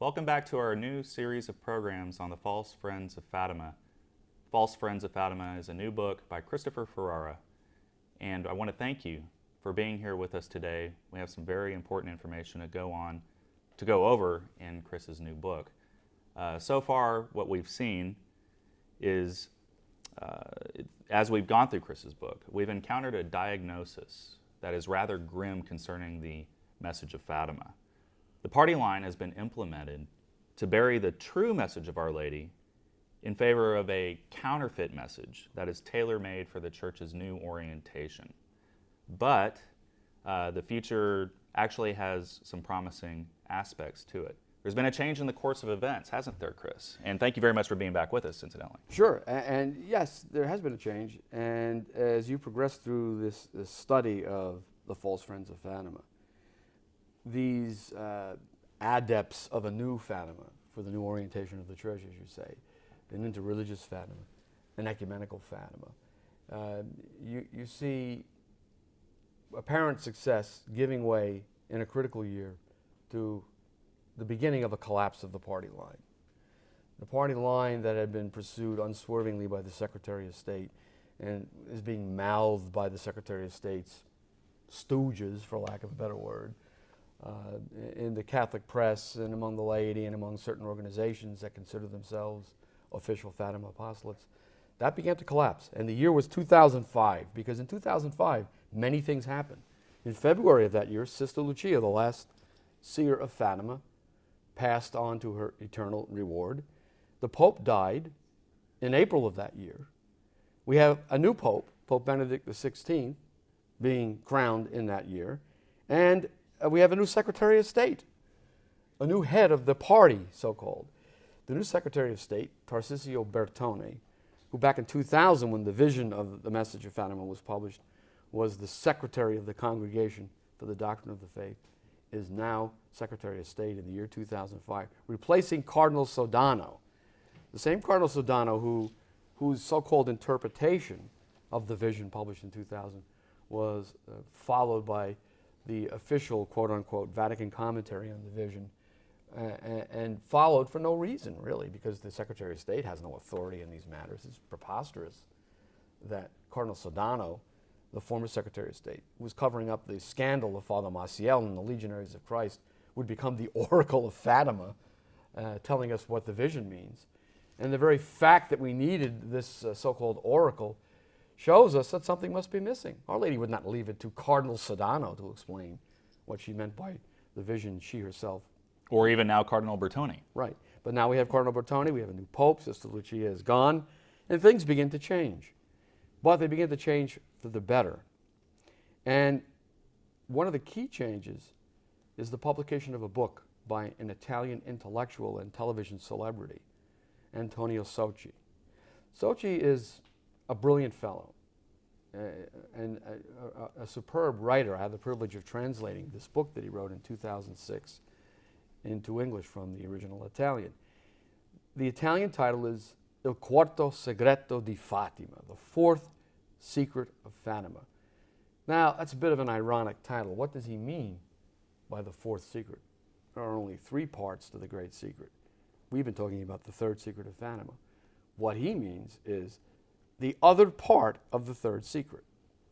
Welcome back to our new series of programs on the False Friends of Fatima. False Friends of Fatima is a new book by Christopher Ferrara, and I want to thank you for being here with us today. We have some very important information to go over in Chris's new book. So far, what we've seen is, as we've gone through Chris's book, we've encountered a diagnosis that is rather grim concerning the message of Fatima. The party line has been implemented to bury the true message of Our Lady in favor of a counterfeit message that is tailor-made for the Church's new orientation. But the future actually has some promising aspects to it. There's been a change in the course of events, hasn't there, Chris? And thank you very much for being back with us, incidentally. Sure, and yes, there has been a change. And as you progress through this study of the False Friends of Fatima, these adepts of a new Fatima, for the new orientation of the Church, as you say, an interreligious Fatima, an ecumenical Fatima, you see apparent success giving way in a critical year to the beginning of a collapse of the party line. The party line that had been pursued unswervingly by the Secretary of State and is being mouthed by the Secretary of State's stooges, for lack of a better word, in the Catholic press and among the laity and among certain organizations that consider themselves official Fatima apostolates, that began to collapse. And the year was 2005, because in 2005, many things happened. In February of that year, Sister Lucia, the last seer of Fatima, passed on to her eternal reward. The Pope died in April of that year. We have a new Pope, Pope Benedict XVI, being crowned in that year. And we have a new Secretary of State, a new head of the party, so-called. The new Secretary of State, Tarcisio Bertone, who back in 2000, when the vision of the message of Fatima was published, was the Secretary of the Congregation for the Doctrine of the Faith, is now Secretary of State in the year 2005, replacing Cardinal Sodano. The same Cardinal Sodano whose so-called interpretation of the vision published in 2000 was followed by the official, quote-unquote, Vatican commentary on the vision, and followed for no reason, really, because the Secretary of State has no authority in these matters. It's preposterous that Cardinal Sodano, the former Secretary of State, who was covering up the scandal of Father Maciel and the Legionaries of Christ, would become the oracle of Fatima, telling us what the vision means. And the very fact that we needed this so-called oracle shows us that something must be missing. Our Lady would not leave it to Cardinal Sodano to explain what she meant by the vision she herself. Or even now Cardinal Bertone. Right. But now we have Cardinal Bertone, we have a new Pope, Sister Lucia is gone, and things begin to change. But they begin to change for the better. And one of the key changes is the publication of a book by an Italian intellectual and television celebrity, Antonio Socci. Socci is a brilliant fellow and a superb writer. I had the privilege of translating this book that he wrote in 2006 into English from the original Italian. The Italian title is Il Quarto Segreto di Fatima, the fourth secret of Fatima. Now, that's a bit of an ironic title. What does he mean by the fourth secret? There are only three parts to the great secret. We've been talking about the third secret of Fatima. What he means is the other part of the third secret.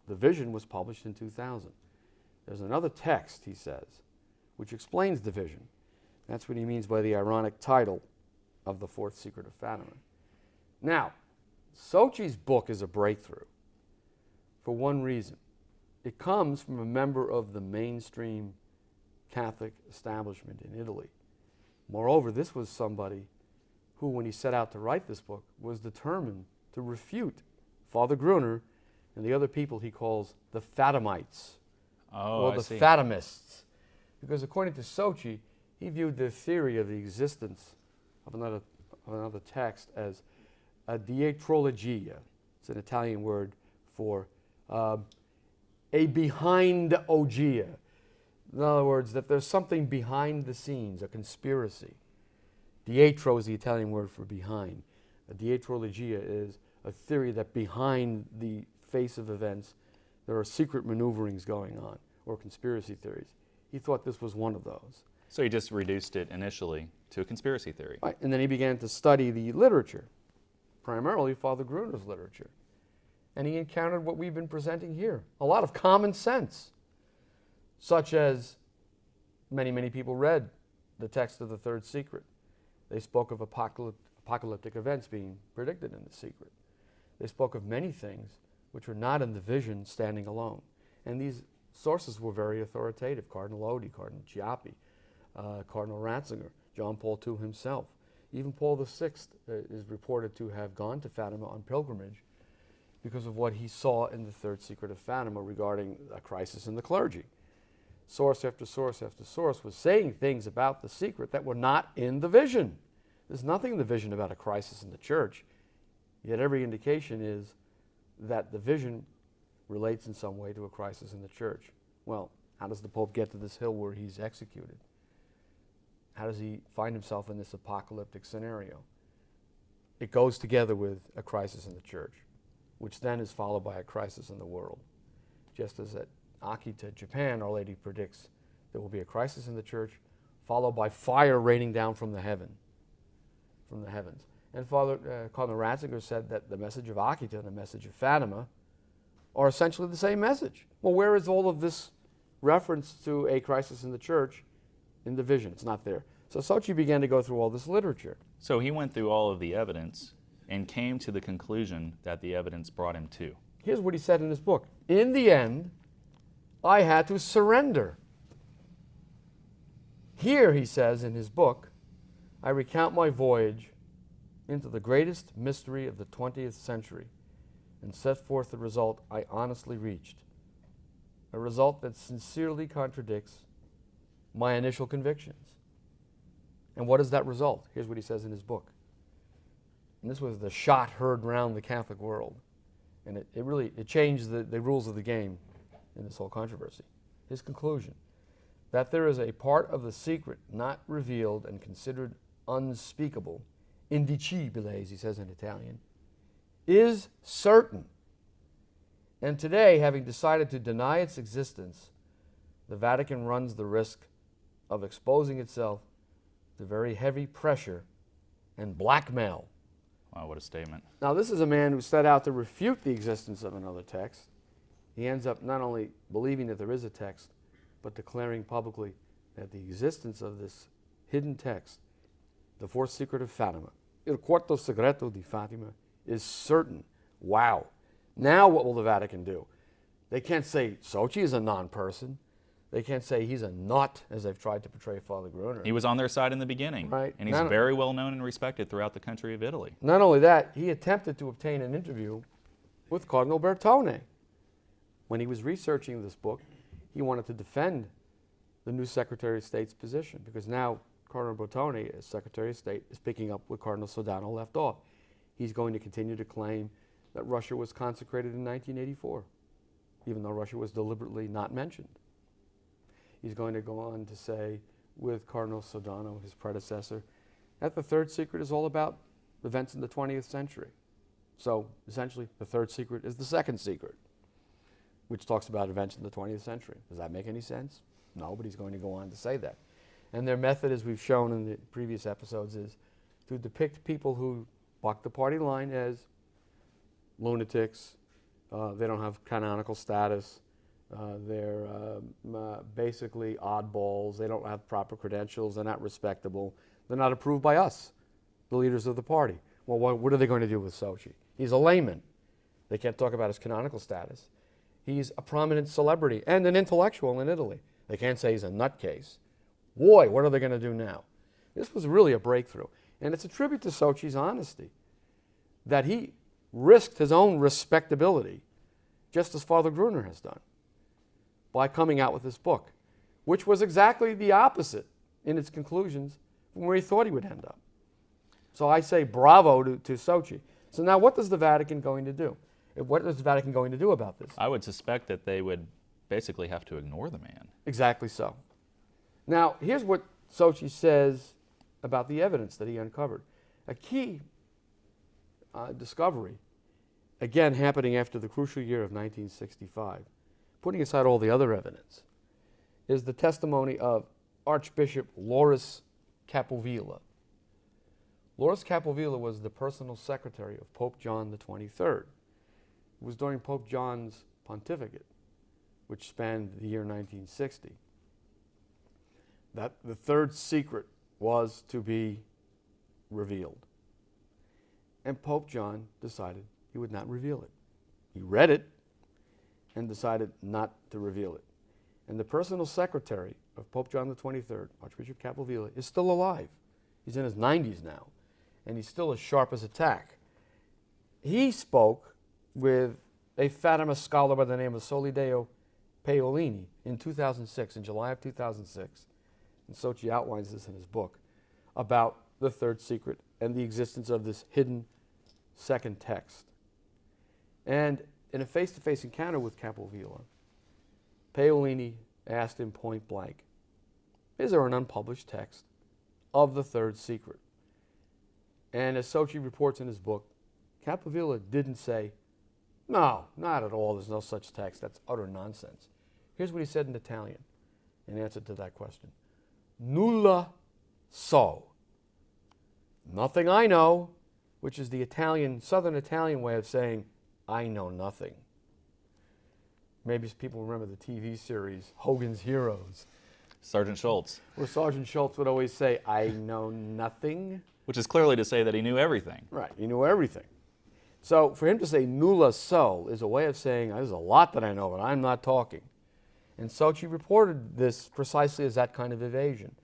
The vision was published in 2000. There's another text, he says, which explains the vision. That's what he means by the ironic title of the fourth secret of Fatima. Now, Socci's book is a breakthrough for one reason. It comes from a member of the mainstream Catholic establishment in Italy. Moreover, this was somebody who, when he set out to write this book, was determined to refute Father Gruner and the other people he calls the Fatimites, or the Fatimists. Because according to Socci, he viewed the theory of the existence of another text as a dietrologia. It's an Italian word for a behind-ogia. In other words, that there's something behind the scenes, a conspiracy. Dietro is the Italian word for behind. A dietrologia is a theory that behind the face of events, there are secret maneuverings going on, or conspiracy theories. He thought this was one of those. So he just reduced it initially to a conspiracy theory. Right. And then he began to study the literature, primarily Father Gruner's literature. And he encountered what we've been presenting here, a lot of common sense, such as many people read the text of the Third Secret. They spoke of apocalyptic events being predicted in the secret. They spoke of many things which were not in the vision standing alone. And these sources were very authoritative. Cardinal Oddi, Cardinal Chiappi, Cardinal Ratzinger, John Paul II himself. Even Paul VI is reported to have gone to Fatima on pilgrimage because of what he saw in the Third Secret of Fatima regarding a crisis in the clergy. Source after source after source was saying things about the secret that were not in the vision. There's nothing in the vision about a crisis in the church, yet every indication is that the vision relates in some way to a crisis in the church. Well, how does the Pope get to this hill where he's executed? How does he find himself in this apocalyptic scenario? It goes together with a crisis in the church, which then is followed by a crisis in the world. Just as at Akita, Japan, Our Lady predicts there will be a crisis in the church, followed by fire raining down from the heavens. And Cardinal Ratzinger said that the message of Akita and the message of Fatima are essentially the same message. Well, where is all of this reference to a crisis in the church in the vision? It's not there. So Sochi began to go through all this literature. So he went through all of the evidence and came to the conclusion that the evidence brought him to. Here's what he said in his book. In the end, I had to surrender. Here, he says in his book, I recount my voyage into the greatest mystery of the 20th century and set forth the result I honestly reached, a result that sincerely contradicts my initial convictions. And what is that result? Here's what he says in his book. And this was the shot heard round the Catholic world. And it really changed the rules of the game in this whole controversy. His conclusion, that there is a part of the secret not revealed and considered unspeakable, indicibile, as he says in Italian, is certain. And today, having decided to deny its existence, the Vatican runs the risk of exposing itself to very heavy pressure and blackmail. Wow, what a statement. Now, this is a man who set out to refute the existence of another text. He ends up not only believing that there is a text, but declaring publicly that the existence of this hidden text, the Fourth Secret of Fatima, Il Quarto Segreto di Fatima, is certain. Wow. Now what will the Vatican do? They can't say Sochi is a non-person. They can't say he's a nut, as they've tried to portray Father Gruner. He was on their side in the beginning, right. And he's very well known and respected throughout the country of Italy. Not only that, he attempted to obtain an interview with Cardinal Bertone. When he was researching this book, he wanted to defend the new Secretary of State's position, because now Cardinal Bertone, as Secretary of State, is picking up where Cardinal Sodano left off. He's going to continue to claim that Russia was consecrated in 1984, even though Russia was deliberately not mentioned. He's going to go on to say, with Cardinal Sodano, his predecessor, that the Third Secret is all about events in the 20th century. So, essentially, the Third Secret is the Second Secret, which talks about events in the 20th century. Does that make any sense? No, but he's going to go on to say that. And their method, as we've shown in the previous episodes, is to depict people who buck the party line as lunatics. They don't have canonical status. They're basically oddballs. They don't have proper credentials. They're not respectable. They're not approved by us, the leaders of the party. Well, what are they going to do with Sochi? He's a layman. They can't talk about his canonical status. He's a prominent celebrity and an intellectual in Italy. They can't say he's a nutcase. Boy, what are they going to do now? This was really a breakthrough. And it's a tribute to Sochi's honesty, that he risked his own respectability, just as Father Gruner has done, by coming out with this book, which was exactly the opposite in its conclusions from where he thought he would end up. So I say bravo to Sochi. So now what is the Vatican going to do? What is the Vatican going to do about this? I would suspect that they would basically have to ignore the man. Exactly so. Now, here's what Sochi says about the evidence that he uncovered. A key discovery, again happening after the crucial year of 1965, putting aside all the other evidence, is the testimony of Archbishop Loris Capovilla. Loris Capovilla was the personal secretary of Pope John the 23rd. It was during Pope John's pontificate, which spanned the year 1960, that the third secret was to be revealed. And Pope John decided he would not reveal it. He read it and decided not to reveal it. And the personal secretary of Pope John the 23rd, Archbishop Capovilla, is still alive. He's in his 90s now, and he's still as sharp as a tack. He spoke with a Fatima scholar by the name of Solideo Paolini in 2006, in July of 2006, and Sochi outlines this in his book, about the third secret and the existence of this hidden second text. And in a face-to-face encounter with Capovilla, Paolini asked him point blank, is there an unpublished text of the third secret? And as Sochi reports in his book, Capovilla didn't say, no, not at all, there's no such text, that's utter nonsense. Here's what he said in Italian in answer to that question. Nulla so. Nothing I know, which is the Italian, Southern Italian way of saying, I know nothing. Maybe people remember the TV series, Hogan's Heroes, Sergeant Schultz. where Sergeant Schultz would always say, I know nothing. Which is clearly to say that he knew everything. Right, he knew everything. So for him to say nulla so is a way of saying, there's a lot that I know, but I'm not talking. And Sochi reported this precisely as that kind of evasion.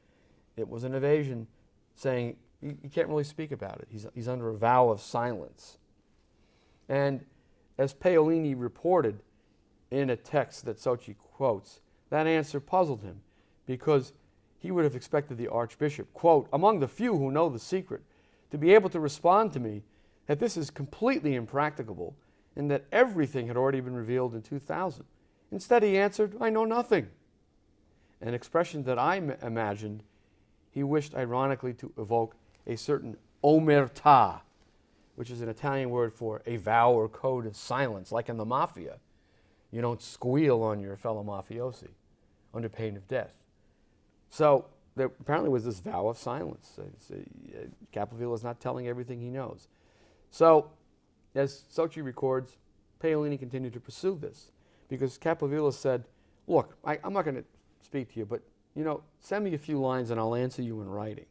It was an evasion saying, you can't really speak about it. He's under a vow of silence. And as Paolini reported in a text that Sochi quotes, that answer puzzled him because he would have expected the Archbishop, quote, among the few who know the secret, to be able to respond to me that this is completely impracticable and that everything had already been revealed in 2000. Instead, he answered, I know nothing. An expression that I imagined he wished ironically to evoke a certain omertà, which is an Italian word for a vow or code of silence, like in the mafia. You don't squeal on your fellow mafiosi under pain of death. So there apparently was this vow of silence. Capovilla is not telling everything he knows. So, as Sochi records, Paolini continued to pursue this because Capovilla said, look, I'm not going to speak to you, but, send me a few lines and I'll answer you in writing.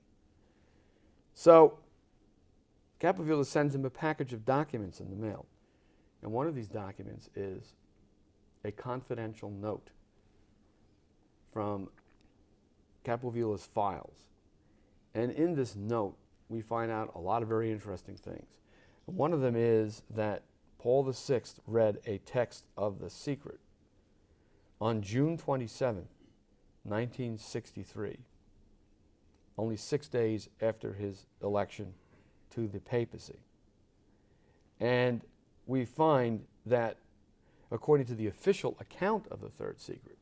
So, Capovilla sends him a package of documents in the mail. And one of these documents is a confidential note from Capovilla's files. And in this note, we find out a lot of very interesting things. And one of them is that Paul VI read a text of the secret on June 27, 1963, only 6 days after his election to the papacy. And we find that, according to the official account of the third secret,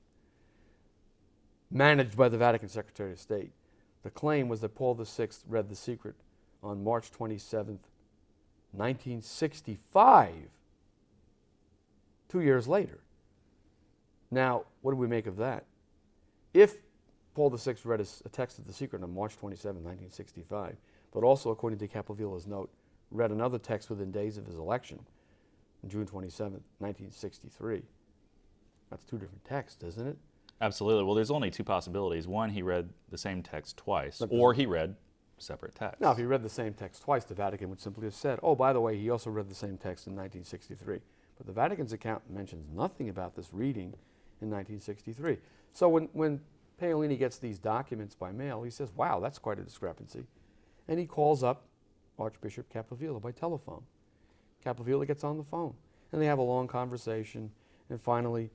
managed by the Vatican Secretary of State, the claim was that Paul VI read the secret on March 27, 1965, 2 years later. Now, what do we make of that? If Paul VI read a text of the secret on March 27, 1965, but also, according to Capovilla's note, read another text within days of his election, on June 27, 1963, that's two different texts, isn't it? Absolutely. Well, there's only two possibilities. One, he read the same text twice, or he read separate texts. Now, if he read the same text twice, the Vatican would simply have said, oh, by the way, he also read the same text in 1963. But the Vatican's account mentions nothing about this reading in 1963. So when Paolini gets these documents by mail, he says, wow, that's quite a discrepancy. And he calls up Archbishop Capovilla by telephone. Capovilla gets on the phone, and they have a long conversation, and finally,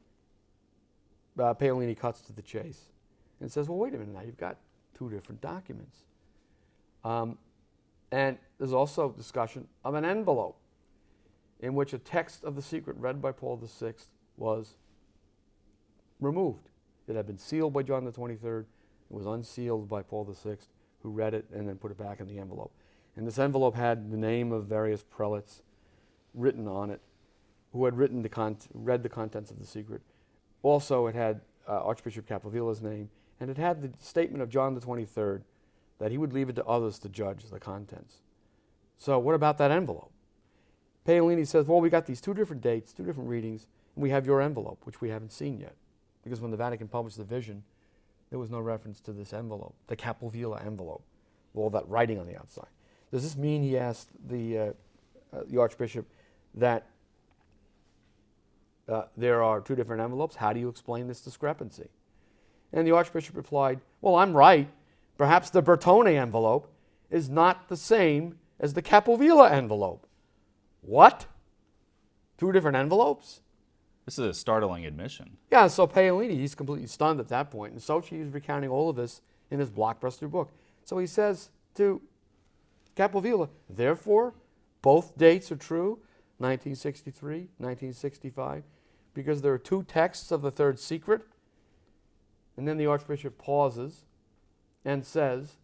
Paolini cuts to the chase and says, well, wait a minute now, you've got two different documents. And there's also discussion of an envelope in which a text of the secret read by Paul VI was removed. It had been sealed by John the 23rd. It was unsealed by Paul VI, who read it and then put it back in the envelope. And this envelope had the name of various prelates written on it, who had read the contents of the secret. Also, it had Archbishop Capovilla's name, and it had the statement of John the 23rd that he would leave it to others to judge the contents. So what about that envelope? Paolini says, well, we got these two different dates, two different readings, and we have your envelope, which we haven't seen yet. Because when the Vatican published the vision, there was no reference to this envelope, the Capovilla envelope, with all that writing on the outside. Does this mean, he asked the Archbishop, that there are two different envelopes? How do you explain this discrepancy? And the Archbishop replied, well, I'm right. Perhaps the Bertone envelope is not the same as the Capovilla envelope. What? Two different envelopes? This is a startling admission. Yeah, so Paolini, he's completely stunned at that point. And Socci is recounting all of this in his blockbuster book. So he says to Capovilla, therefore, both dates are true, 1963, 1965, because there are two texts of the third secret. And then the Archbishop pauses and says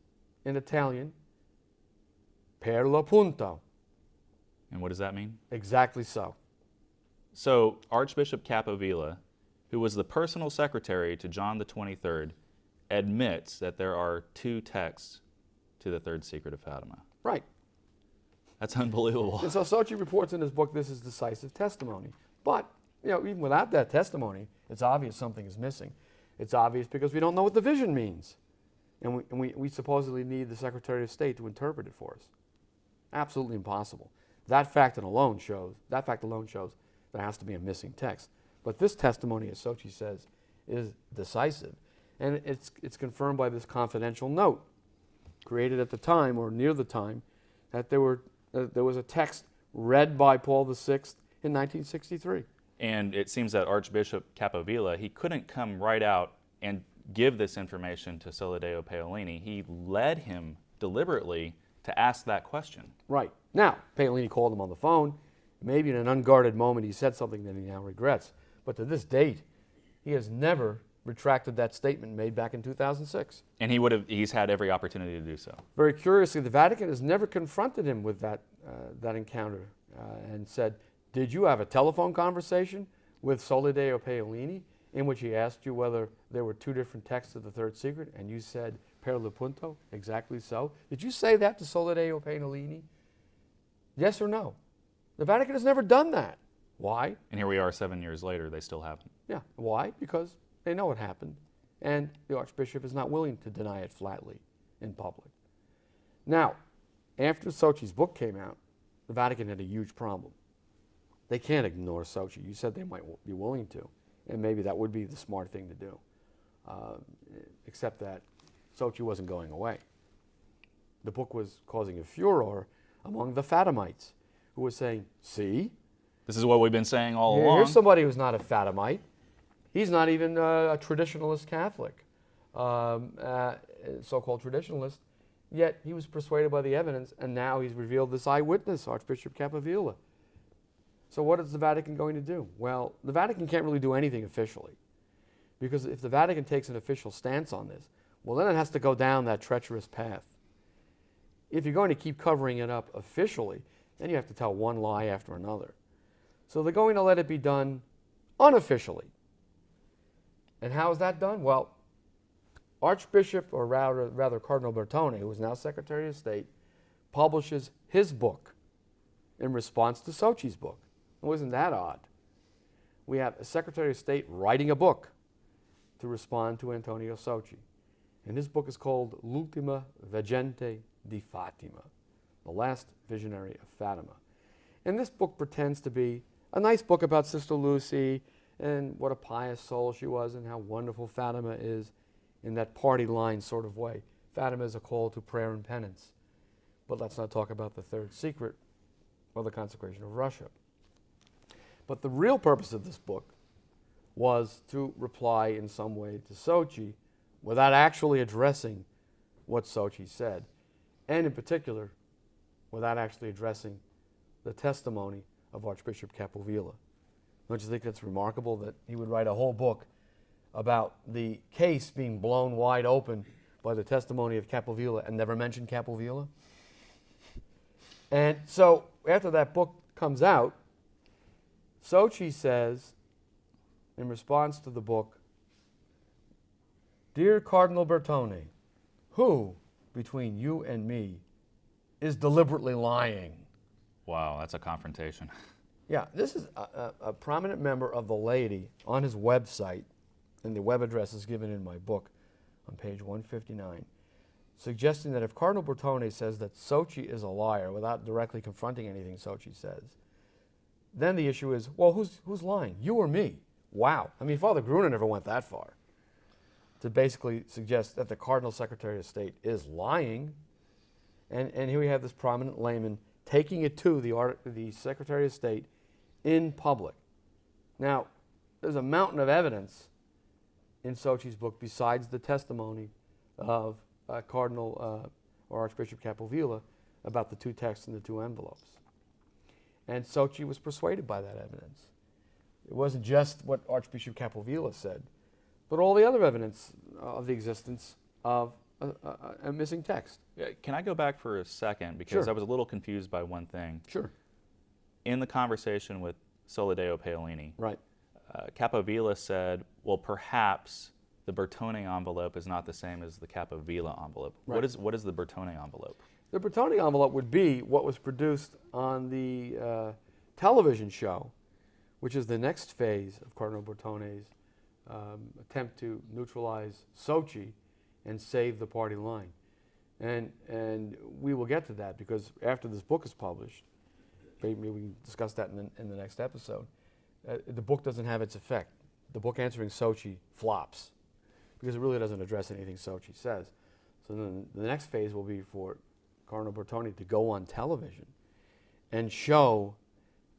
in Italian, per l'appunto. And what does that mean? Exactly so. So Archbishop Capovilla, who was the personal secretary to John the 23rd, admits that there are two texts to the third secret of Fatima. Right. That's unbelievable. And so Socci reports in his book this is decisive testimony. But, even without that testimony, it's obvious something is missing. It's obvious because we don't know what the vision means. And we supposedly need the Secretary of State to interpret it for us. Absolutely impossible. That fact alone shows there has to be a missing text. But this testimony, as Socci says, is decisive. And it's confirmed by this confidential note created at the time, or near the time, that there was a text read by Paul VI in 1963. And it seems that Archbishop Capovilla, he couldn't come right out and give this information to Soledeo Paolini. He led him deliberately to ask that question. Right. Now, Paolini called him on the phone. Maybe in an unguarded moment he said something that he now regrets. But to this date, he has never retracted that statement made back in 2006. And he's had every opportunity to do so. Very curiously, the Vatican has never confronted him with that encounter and said, did you have a telephone conversation with Soledeo Paolini in which he asked you whether there were two different texts of the third secret, and you said, per l'appunto, exactly so? Did you say that to Soledeo Paolini? Yes or no? The Vatican has never done that. Why? And here we are 7 years later, they still haven't. Yeah. Why? Because they know it happened, and the Archbishop is not willing to deny it flatly in public. Now, after Socci's book came out, the Vatican had a huge problem. They can't ignore Socci. You said they might be willing to, and maybe that would be the smart thing to do, except that Socci wasn't going away. The book was causing a furor among the Fatimites, who were saying, see? This is what we've been saying all along. Here's somebody who's not a Fatimite. He's not even a traditionalist Catholic, so-called traditionalist, yet he was persuaded by the evidence, and now he's revealed this eyewitness, Archbishop Capovilla. So what is the Vatican going to do? Well, the Vatican can't really do anything officially, because if the Vatican takes an official stance on this, well, then it has to go down that treacherous path. If you're going to keep covering it up officially, then you have to tell one lie after another. So they're going to let it be done unofficially. And how is that done? Well, Archbishop, or rather Cardinal Bertone, who is now Secretary of State, publishes his book in response to Socci's book. Wasn't that odd? We have a Secretary of State writing a book to respond to Antonio Socci. And his book is called L'ultima veggente di Fatima, the last visionary of Fatima. And this book pretends to be a nice book about Sister Lucy and what a pious soul she was and how wonderful Fatima is in that party line sort of way. Fatima is a call to prayer and penance. But let's not talk about the third secret or the consecration of Russia. But the real purpose of this book was to reply in some way to Socci without actually addressing what Socci said, and in particular, without actually addressing the testimony of Archbishop Capovilla. Don't you think that's remarkable that he would write a whole book about the case being blown wide open by the testimony of Capovilla and never mention Capovilla? And so after that book comes out, Socci says, in response to the book, Dear Cardinal Bertone, who, between you and me, is deliberately lying? Wow, that's a confrontation. Yeah, this is a prominent member of the laity on his website, and the web address is given in my book on page 159, suggesting that if Cardinal Bertone says that Sochi is a liar without directly confronting anything Sochi says, then the issue is, well, who's lying, you or me? Wow. I mean, Father Gruner never went that far to basically suggest that the Cardinal Secretary of State is lying. And here we have this prominent layman taking it to the Secretary of State in public. Now, there's a mountain of evidence in Sochi's book besides the testimony of Cardinal or Archbishop Capovilla about the two texts and the two envelopes. And Sochi was persuaded by that evidence. It wasn't just what Archbishop Capovilla said, but all the other evidence of the existence of a missing text. Yeah, can I go back for a second? Because Sure. I was a little confused by one thing. Sure. In the conversation with Solideo Paolini, Right. Capovilla said, well, perhaps the Bertone envelope is not the same as the Capovilla envelope. Right. What is the Bertone envelope? The Bertone envelope would be what was produced on the television show, which is the next phase of Cardinal Bertone's attempt to neutralize Sochi and save the party line. And we will get to that because after this book is published, maybe we can discuss that in the next episode, the book doesn't have its effect. The book answering Sochi flops because it really doesn't address anything Sochi says. So then the next phase will be for Cardinal Bertone to go on television and show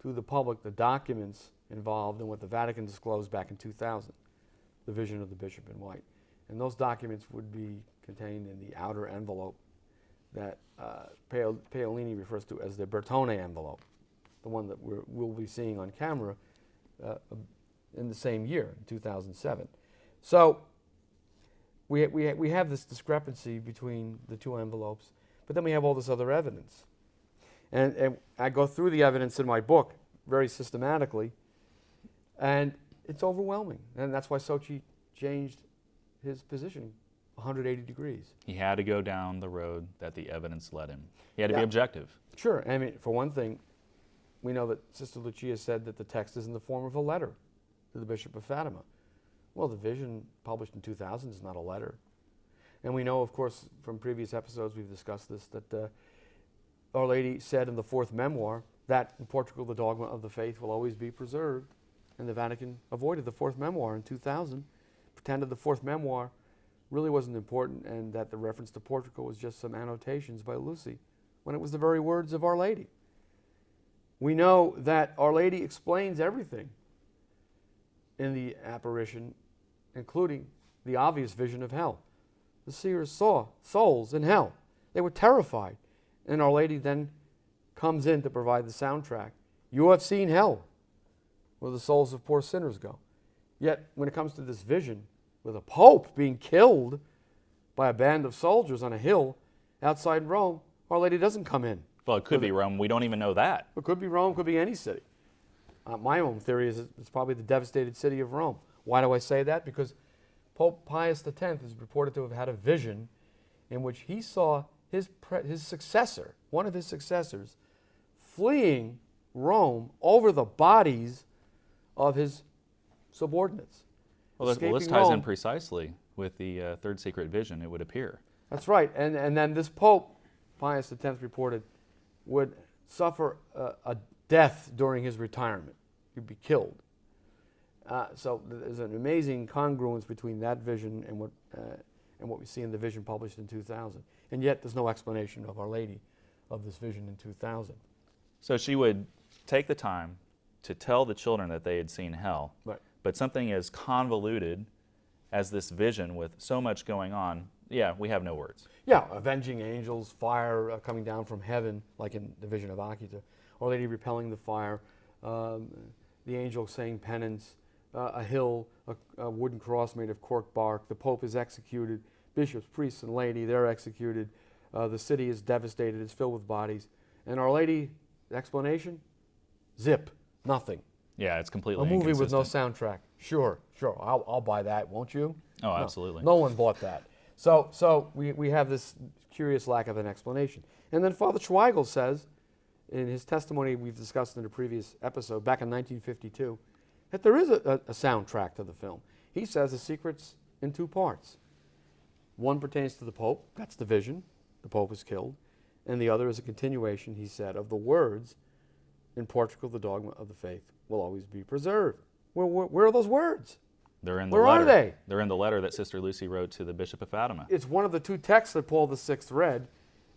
to the public the documents involved in what the Vatican disclosed back in 2000, the vision of the Bishop in White. And those documents would be contained in the outer envelope that Paolini refers to as the Bertone envelope, the one that we'll be seeing on camera in the same year, in 2007. So we have this discrepancy between the two envelopes, but then we have all this other evidence. And I go through the evidence in my book very systematically, and it's overwhelming. And that's why Sochi changed his position 180 degrees. He had to go down the road that the evidence led him. He had to be Yeah. objective. Sure. I mean, for one thing, we know that Sister Lucia said that the text is in the form of a letter to the Bishop of Fatima. Well, the vision published in 2000 is not a letter. And we know, of course, from previous episodes we've discussed this, that Our Lady said in the fourth memoir that in Portugal the dogma of the faith will always be preserved. And the Vatican avoided the fourth memoir in 2000, pretended the fourth memoir really wasn't important and that the reference to Portugal was just some annotations by Lucy, when it was the very words of Our Lady. We know that Our Lady explains everything in the apparition, including the obvious vision of hell. The seers saw souls in hell. They were terrified. And Our Lady then comes in to provide the soundtrack. You have seen hell, where the souls of poor sinners go. Yet, when it comes to this vision, with a pope being killed by a band of soldiers on a hill outside Rome, Our Lady doesn't come in. Well, it could be Rome. We don't even know that. It could be Rome, could be any city. My own theory is it's probably the devastated city of Rome. Why do I say that? Because Pope Pius X is reported to have had a vision in which he saw his successor, one of his successors, fleeing Rome over the bodies of his subordinates. Well, this Escaping ties in Rome. precisely with the third secret vision, it would appear. That's right. And then this Pope, Pius X reported, would suffer a death during his retirement. He'd be killed. So there's an amazing congruence between that vision and what we see in the vision published in 2000. And yet there's no explanation of Our Lady of this vision in 2000. So she would take the time to tell the children that they had seen hell. Right. But something as convoluted as this vision with so much going on, yeah, we have no words. Yeah, avenging angels, fire coming down from heaven, like in the vision of Akita. Our Lady repelling the fire, the angel saying penance, a hill, a wooden cross made of cork bark. The Pope is executed. Bishops, priests, and laity, they're executed. The city is devastated. It's filled with bodies. And Our Lady, explanation? Zip. Nothing. Yeah, it's completely A movie with no inconsistent. soundtrack. Sure. I'll buy that, won't you? Oh, No. absolutely. No one bought that. So we have this curious lack of an explanation. And then Father Schweigel says, in his testimony we've discussed in a previous episode, back in 1952, that there is a soundtrack to the film. He says the secret's in two parts. One pertains to the Pope, that's the vision, the Pope is killed, and the other is a continuation, he said, of the words, in Portugal the dogma of the faith will always be preserved. Where are those words? They're in the Where letter. are they? They're in the letter that Sister Lucy wrote to the Bishop of Fatima. It's one of the two texts that Paul VI read.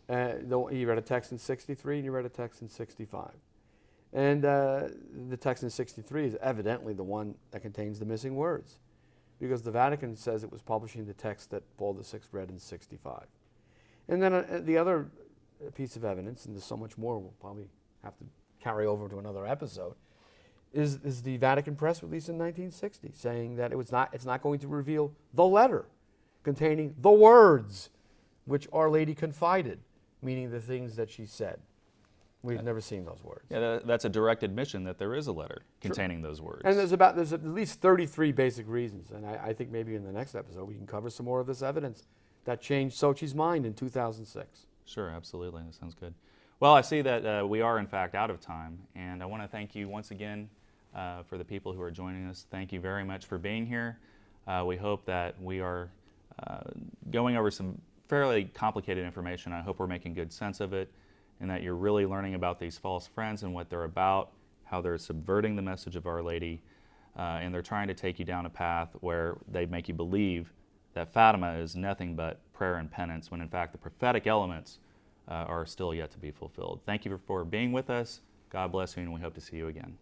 He read a text in 63 and he read a text in 65. And the text in 63 is evidently the one that contains the missing words, because the Vatican says it was publishing the text that Paul VI read in 65. And then the other piece of evidence, and there's so much more we'll probably have to carry over to another episode, is the Vatican press release in 1960 saying that it's not going to reveal the letter containing the words which Our Lady confided, meaning the things that she said. We've never seen those words. Yeah, that's a direct admission that there is a letter containing those words. And there's at least 33 basic reasons, and I think maybe in the next episode we can cover some more of this evidence that changed Sochi's mind in 2006. Sure, absolutely. That sounds good. Well, I see that we are, in fact, out of time, and I want to thank you once again for the people who are joining us. Thank you very much for being here. We hope that we are going over some fairly complicated information. I hope we're making good sense of it, and that you're really learning about these false friends and what they're about, how they're subverting the message of Our Lady, and they're trying to take you down a path where they make you believe that Fatima is nothing but prayer and penance, when in fact the prophetic elements are still yet to be fulfilled. Thank you for being with us. God bless you, and we hope to see you again.